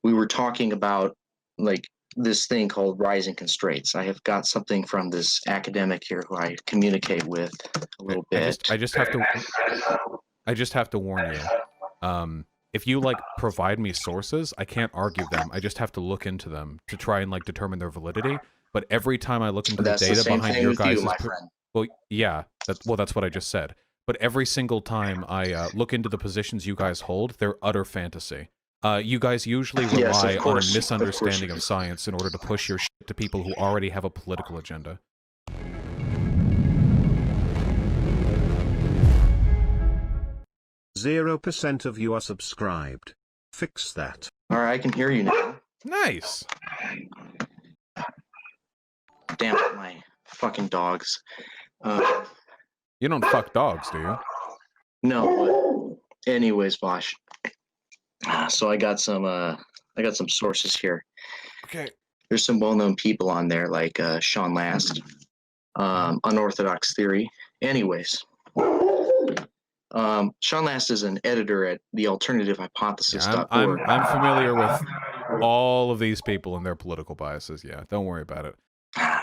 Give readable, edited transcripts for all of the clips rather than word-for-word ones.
we were talking about like this thing called rising constraints. I have got something from this academic here who I communicate with a little bit. I just have to warn you. If you like provide me sources, I can't argue them. I just have to look into them to try and like determine their validity. But every time I look into the data behind your guys' my friend. Well, yeah, that's what I just said. But every single time I look into the positions you guys hold, they're utter fantasy. You guys usually rely on a misunderstanding of science in order to push your shit to people who already have a political agenda. %0 of you are subscribed. Fix that. All right, I can hear you now. Nice. Damn it, my fucking dogs. You don't fuck dogs, do you? No, but anyways, Vaush. So I got some sources here. Okay. There's some well-known people on there like Sean Last, Unorthodox Theory. Anyways, Sean Last is an editor at the Alternative Hypothesis.org. I'm familiar with all of these people and their political biases. Yeah, don't worry about it.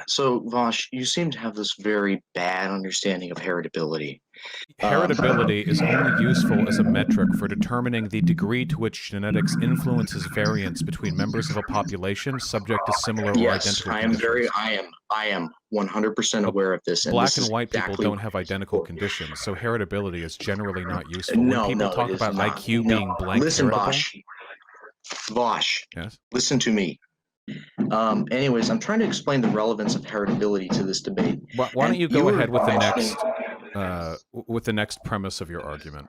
So, Vaush, you seem to have this very bad understanding of heritability. Heritability is only useful as a metric for determining the degree to which genetics influences variance between members of a population subject to similar or identical conditions. I am 100% aware of this. And Black and white people don't have identical conditions, so heritability is generally not useful. When people talk about IQ being blank heritable... Vaush, yes? Listen to me. Anyways, I'm trying to explain the relevance of heritability to this debate. Why don't you go ahead with the next premise of your argument?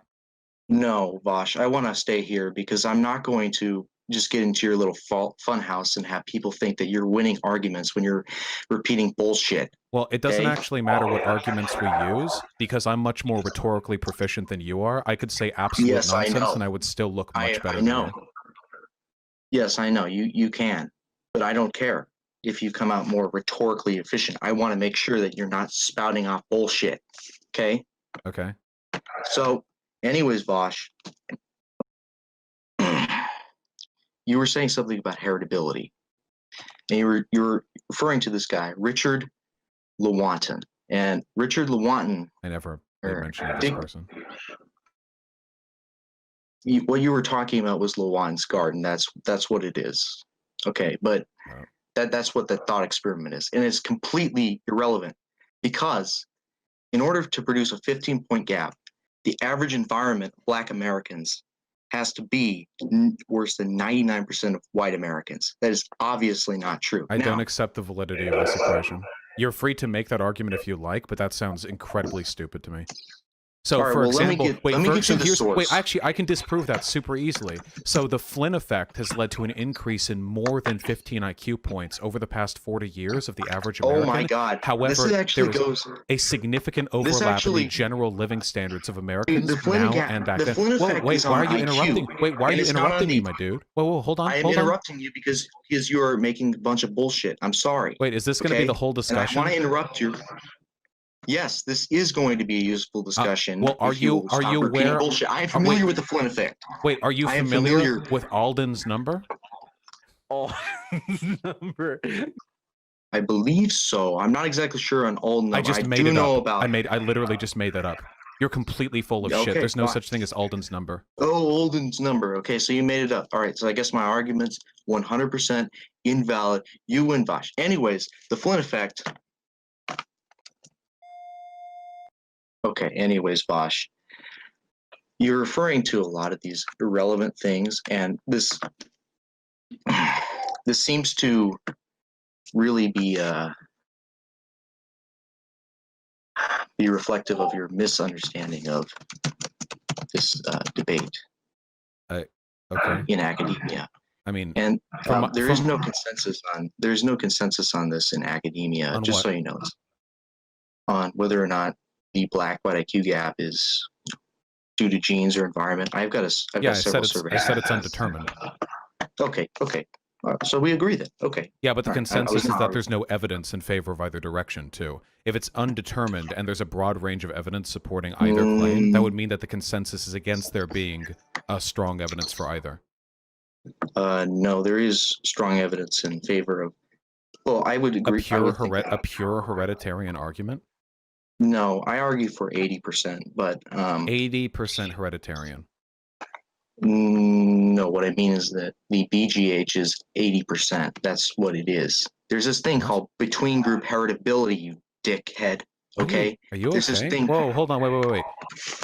No, Vaush, I want to stay here because I'm not going to just get into your little fun house and have people think that you're winning arguments when you're repeating bullshit. Well, it doesn't actually matter what arguments we use because I'm much more rhetorically proficient than you are. I could say absolute nonsense and I would still look much better than you. Yes, I know. You can. But I don't care if you come out more rhetorically efficient. I want to make sure that you're not spouting off bullshit. Okay? Okay. So, anyways, Vaush, you were saying something about heritability. And you were referring to this guy, Richard Lewontin. And Richard Lewontin... I never mentioned this person. What you were talking about was Lewontin's garden. That's what it is. Okay, but that's what the thought experiment is. And it's completely irrelevant because in order to produce a 15-point gap, the average environment of Black Americans has to be worse than 99% of white Americans. That is obviously not true. I don't accept the validity of this equation. You're free to make that argument if you like, but that sounds incredibly stupid to me. So, for example, actually, I can disprove that super easily. So, the Flynn effect has led to an increase in more than 15 IQ points over the past 40 years of the average American. Oh my God! However, there was a significant overlap in the general living standards of Americans now and back then. Whoa, wait, why are you interrupting? Wait, why are you interrupting me, my dude? Whoa, hold on, I am interrupting you because you are making a bunch of bullshit. I'm sorry. Wait, is this going to be the whole discussion? And I want to interrupt you. Yes, this is going to be a useful discussion. Well, are you aware? Bullshit. I am familiar with the Flynn effect. Wait, are you familiar with Alden's number? Alden's number. I believe so. I'm not exactly sure on Alden's number. I just made it up. I literally just made that up. You're completely full of shit. There's no such thing as Alden's number. Oh, Alden's number. Okay, so you made it up. All right, so I guess my argument's 100% invalid. You win, Vaush. Anyways, the Flynn effect. Okay, anyways, Vaush, you're referring to a lot of these irrelevant things, and this seems to really be reflective of your misunderstanding of this debate. Okay. In academia. I mean, and there's no consensus on this in academia. Just so you know, on whether or not the black-white IQ gap is due to genes or environment. I've got several surveys. I said it's undetermined. Okay. So we agree then. Okay. Yeah, but the consensus is that there's no evidence in favor of either direction, too. If it's undetermined and there's a broad range of evidence supporting either claim, that would mean that the consensus is against there being strong evidence for either. No, there is strong evidence in favor of. Well, I would agree. A pure hereditarian argument? No, I argue for 80%, but 80% hereditarian. No, what I mean is that the BGH is 80%. That's what it is. There's this thing called between group heritability, you dickhead. Okay? Are you There's okay? This thing. Whoa, hold on, wait.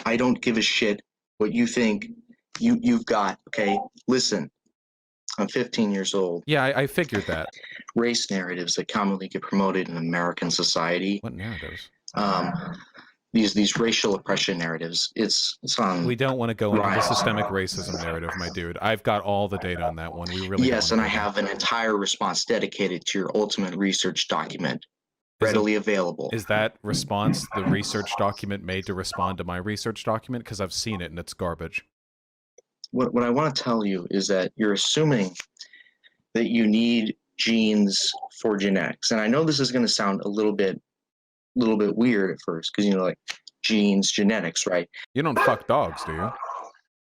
I don't give a shit what you think you've got, okay? Listen, I'm 15 years old. Yeah, I figured that. Race narratives that commonly get promoted in American society. What narratives? These racial oppression narratives. It's on. We don't want to go into the systemic racism narrative, my dude. I've got all the data on that one. We really yes, and I have an entire response dedicated to your ultimate research document, readily available. Is that response the research document made to respond to my research document? Because I've seen it and it's garbage. What I want to tell you is that you're assuming that you need genes for genetics, and I know this is going to sound a little bit weird at first because like genes, genetics, right? You don't fuck dogs, do you?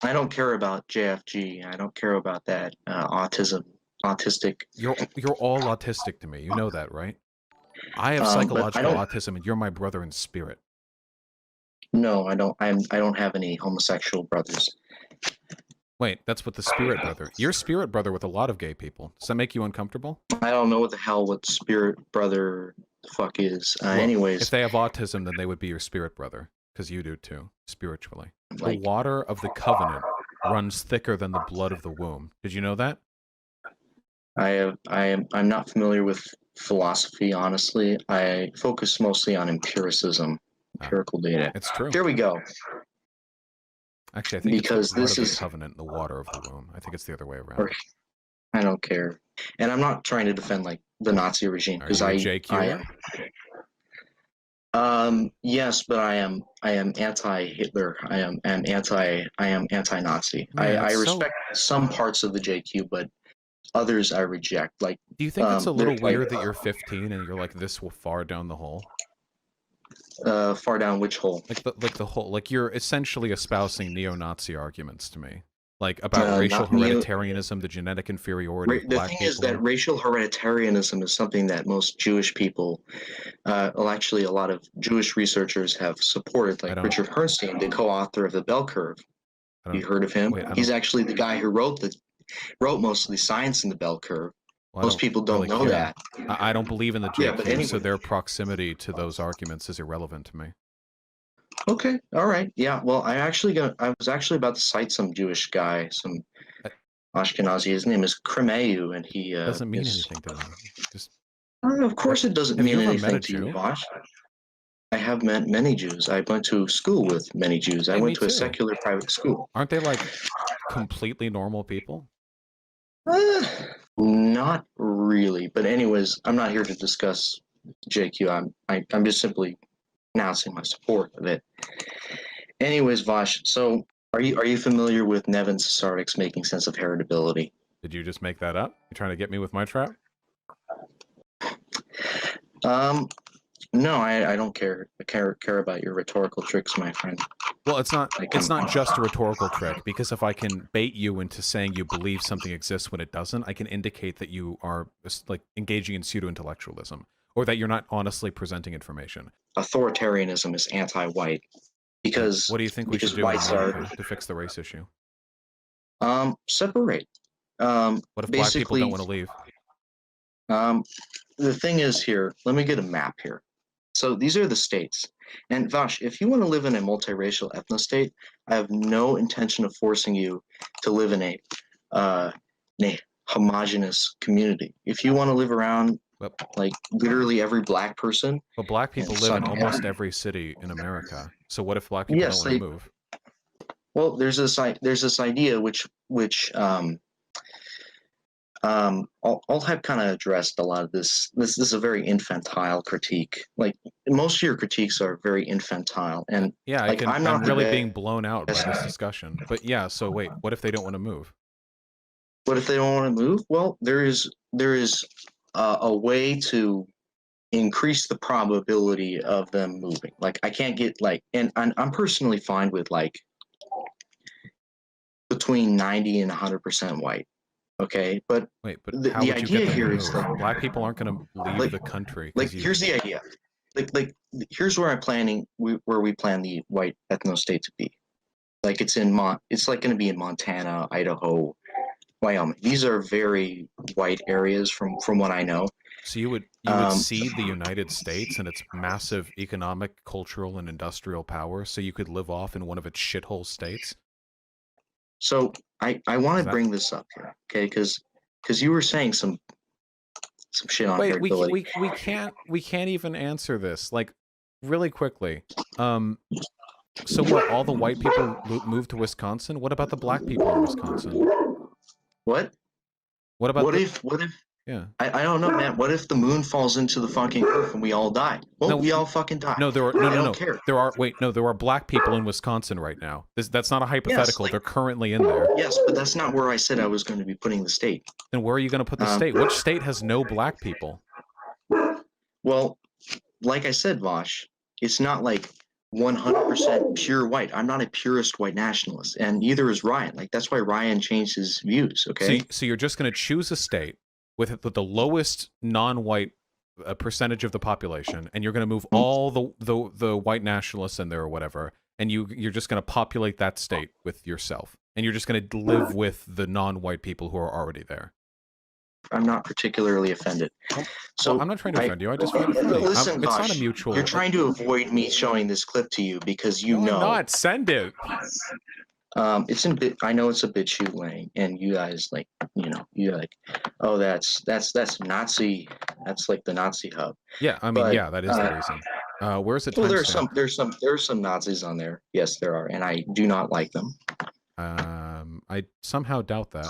I don't care about JFG. I don't care about that autistic. You're all autistic to me. You know that, right? I have psychological autism, and you're my brother in spirit. No, I don't. I don't have any homosexual brothers. Wait, that's what the spirit brother. You're spirit brother with a lot of gay people. Does that make you uncomfortable? I don't know what spirit brother the fuck is. Well, anyways, if they have autism, then they would be your spirit brother, because you do too, spiritually. The water of the covenant runs thicker than the blood of the womb. Did you know that? I'm not familiar with philosophy, honestly. I focus mostly on empiricism, empirical data. It's true. There we go. Actually, I think because this is the covenant, the water of the womb. I think it's the other way around. I don't care, and I'm not trying to defend like the Nazi regime because I am. Yes, but I am anti-Hitler. I am anti-Nazi. I respect some parts of the JQ, but others I reject. Like, do you think it's a little weird that you're 15 and you're like this far down the hole? Far down which hole? Like the hole. Like you're essentially espousing neo-Nazi arguments to me, like about racial hereditarianism, the genetic inferiority of black people. The thing is that racial hereditarianism is something that most Jewish people, well, actually, a lot of Jewish researchers have supported. Like Richard Herrnstein, the co-author of the Bell Curve. Have you heard of him? He's actually the guy who wrote most of the science in the Bell Curve. Well, most people don't know that. I don't believe in the JQ, so their proximity to those arguments is irrelevant to me. Okay, all right, yeah. Well, I was actually about to cite some Jewish guy, some Ashkenazi. His name is Kremeu, and he doesn't mean anything to me. Just of course, it doesn't mean anything to you, Vaush. I have met many Jews. I went to school with many Jews. I went to a secular private school. Aren't they like completely normal people? Not really, but anyways, I'm not here to discuss JQ. I'm just simply announcing my support of it. Anyways, Vaush, so are you familiar with Nevin Sasardic's Making Sense of Heritability? Did you just make that up? You trying to get me with my trap? No, I don't care. I care about your rhetorical tricks, my friend. Well, it's not just a rhetorical trick, because if I can bait you into saying you believe something exists when it doesn't, I can indicate that you are like engaging in pseudo-intellectualism, or that you're not honestly presenting information. Authoritarianism is anti-white because what do you think we should do to fix the race issue? Separate. What if black people don't want to leave? The thing is here, let me get a map here. So these are the states. And Vaush, if you want to live in a multiracial ethno-state, I have no intention of forcing you to live in a homogenous community. If you want to live around like literally every black person. But black people live in almost every city in America. So what if black people don't want to move? Well, there's this idea which I'll have kind of addressed a lot of this. This is a very infantile critique. Like most of your critiques are very infantile, and yeah, like, I'm really being blown out by this discussion. But yeah, so wait, what if they don't want to move? What if they don't want to move? Well, there is a way to increase the probability of them moving. Like I can't get and I'm personally fine with like between 90 and 100% white. Okay, but wait, but the how would you idea get them here to is move? like Black people aren't going to leave the country. here's the idea. Like here's where I'm planning. Where we plan the white ethno state to be. Like it's like going to be in Montana, Idaho, Wyoming. These are very white areas from what I know. So you would cede the United States and its massive economic, cultural, and industrial power, so you could live off in one of its shithole states. So I want to bring this up here, okay? Because you were saying some shit on heritability. we can't even answer this like really quickly. So what? All the white people moved to Wisconsin. What about the black people in Wisconsin? What? What about what if? Yeah. I don't know, man. What if the moon falls into the fucking earth and we all die? Well, no, we all fucking die. No, there are no. Care. There are black people in Wisconsin right now. That's not a hypothetical. Yes, they're currently in there. Yes, but that's not where I said I was going to be putting the state. Then where are you going to put the state? Which state has no black people? Well, like I said, Vaush, it's not like 100% pure white. I'm not a purist white nationalist, and neither is Ryan. Like that's why Ryan changed his views. Okay. So you're just going to choose a state with the lowest non-white percentage of the population, and you're going to move all the white nationalists in there or whatever, and you're just going to populate that state with yourself, and you're just going to live with the non-white people who are already there. I'm not particularly offended. So I'm not trying to offend you. I just find it funny. Listen, it's Vaush, not a mutual. You're trying to avoid me showing this clip to you because you know. I'm not. Send it. It's in bit. I know it's a bit shoot lane, and you guys like, you're like, oh, that's Nazi. That's like the Nazi hub. Yeah, I mean, yeah, that is the reason. Where's the time? Well, there's some Nazis on there. Yes, there are, and I do not like them. I somehow doubt that.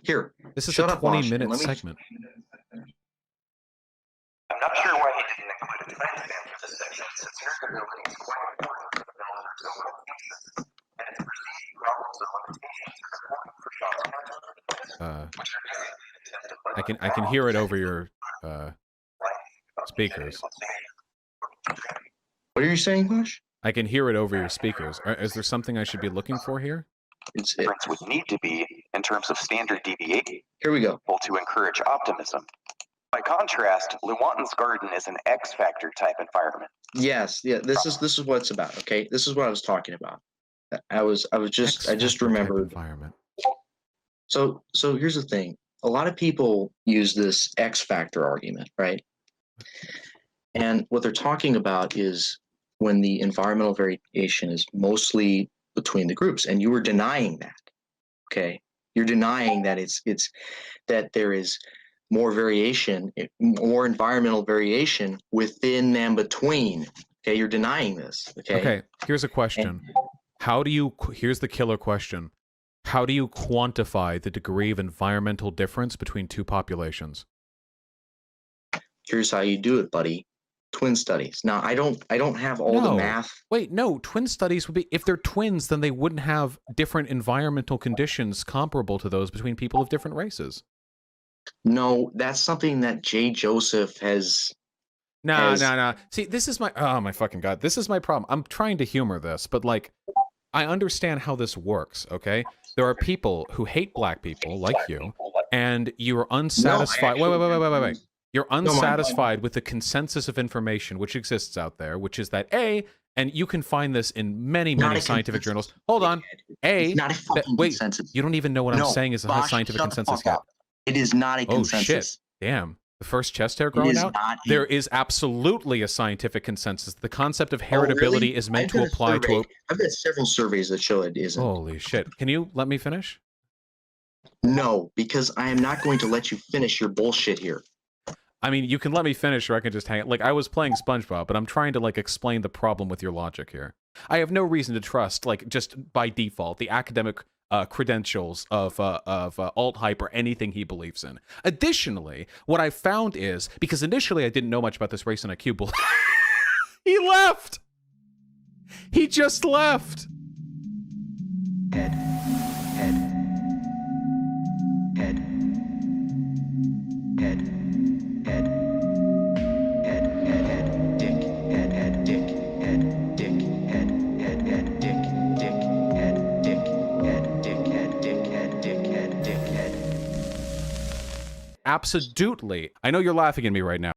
Here, this is a 20-minute segment. I'm not sure why he didn't include a timestamp for this section, since heritability is quite important for the builders of civil cases, and its perceived problems and limitations are important for Sean's counterarguments, which are basically I can hear it over your speakers. What are you saying, Vaush? I can hear it over your speakers. Is there something I should be looking for here? Difference would need to be in terms of standard deviation. Here we go. To encourage optimism. By contrast, Lewontin's garden is an X-factor type environment. Yes, yeah. This is what it's about. Okay, this is what I was talking about. I just remembered. Environment. So here's the thing. A lot of people use this X-factor argument, right? And what they're talking about is when the environmental variation is mostly between the groups, and you were denying that. Okay, you're denying that it's that there is more variation, more environmental variation within and between. Okay, you're denying this. Okay, here's a question. Here's the killer question. How do you quantify the degree of environmental difference between two populations? Here's how you do it, buddy. Twin studies. Now, I don't have all the math. Wait, no. Twin studies would be, if they're twins, then they wouldn't have different environmental conditions comparable to those between people of different races. No, that's something that Jay Joseph has. No. See, this is oh my fucking God. This is my problem. I'm trying to humor this, but like, I understand how this works, okay? There are people who hate black people like you, and you're unsatisfied. Wait. You're unsatisfied with the consensus of information which exists out there, which is that and you can find this in many scientific journals. Hold on. Not a fucking consensus. You don't even know what I'm saying is a scientific consensus yet. It is not a consensus. Oh, shit. Damn. The first chest hair growing out? There is absolutely a scientific consensus. The concept of heritability is meant to apply to... I've got several surveys that show it isn't. Holy shit. Can you let me finish? No, because I am not going to let you finish your bullshit here. I mean, you can let me finish or I can just hang it. Like, I was playing SpongeBob, but I'm trying to, like, explain the problem with your logic here. I have no reason to trust, like, just by default, the academic credentials of alt-hype or anything he believes in. Additionally, what I found is, because initially I didn't know much about this race on a cube, he left! He just left! Head. absolutely. I know you're laughing at me right now.